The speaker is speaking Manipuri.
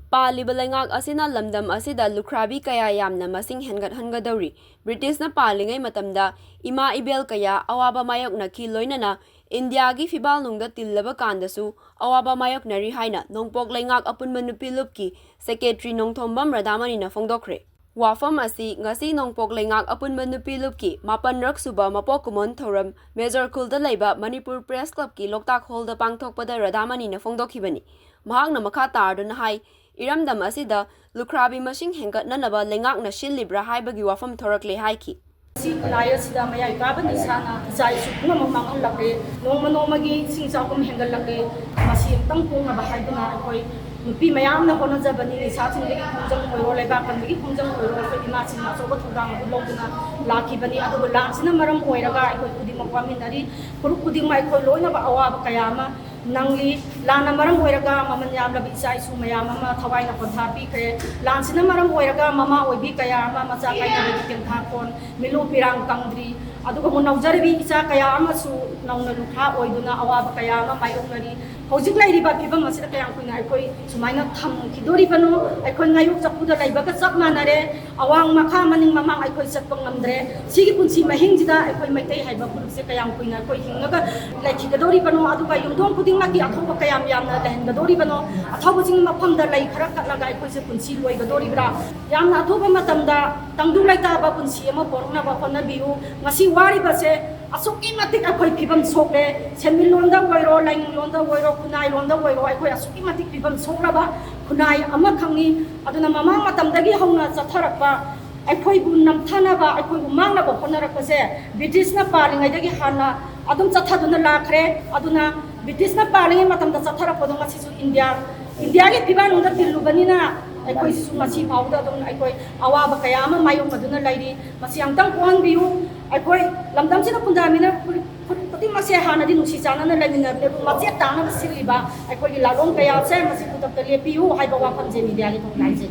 Paliba lengak asina lamdam asida lukhrabi kaya yamna masing hengathangadori. British na palingai matamda ima ibel kaya awaba mayokna ki loinana India gi fibal nungda tillaba kandasu awaba mayoknari haina nongpok lengak apunba nupi lupki Secretary Nongthombam Radhamani na FONGDOKKHRE. Wafam asi ngasi nongpok lengak apunba nupi lupki mapanrak suba mapok kumon thoram Major Kulda laiba Manipur Press Club ki Loktak Hall da pangthokpada Radhamani na FONGDOKKHIBani. Mahakna makha tarduna hai Iramdam asida lukhrabi masing hengatnanaba lengakna shillibra haibagi wafam thorakle haiki. Si laya sida maya ikaban isana zai sukna mamang lake nongmagi singsakum hengalake masi tangpung na bahayna akoi nupi mayam na kono jabani sa singli pungjang oiro leba kangi pungjang oiro ko imasin na sobat udang logna laki bani adu lansina maram oiraga akoi kudi mapaminari kudi mai ko loina ba awa kayama nangli lana maram oiraga mamanyam labi sai su mayama ma thawai na podhapi kre lansina maram oiraga mama oibi kayama macha kaina bekin thakon milu pirang kangdri aduga mo nawjarbi isa kayama su nauna lukha oiduna awaba kayama mayoknari hojik lairiba phibam asida kayang kuina akoi sumaina tham khidori bano akoi ngayuk chapuda laibaga chap manare awang makha maning mamang akoi chapang ngamdre sigi punsi mahingjida akoi maitai haiba pulse kayang kuina akoi hingaga laikhidori bano aduga yungdong puding lagi athoba kayam yamna lehengadori bano athoba jing mafamda lai khara katlaga akoi se punsi loigadori bra yamna athoba matamda tangdu laita ba punsi ama porna ba phana biu ngasi wari ba se asuki matik akoi phibam sokle senmil londa woiro laing londa woiro kunai londa woiro akoi asuki matik phibam sokraba kunai ama khangni aduna mama matamdagi hauna chatharakpa akoi bu namthana ba akoi bu mangna ba honarakpa se British na palingai dagi hana adum chathaduna lakhre aduna British na palingai matamda chatharakpa donga sisu India ge phiban unda tilubani na akoi su masi phauda dong akoi awaba kaya ama mayong maduna lairi masi amtang kuan biu akoi lamdam sina pundamina puting masi hana di nusi chana na lamina le masi tana siliba akoi lalong kaya se masi putak le piu hai bawa panje media ge thong lai je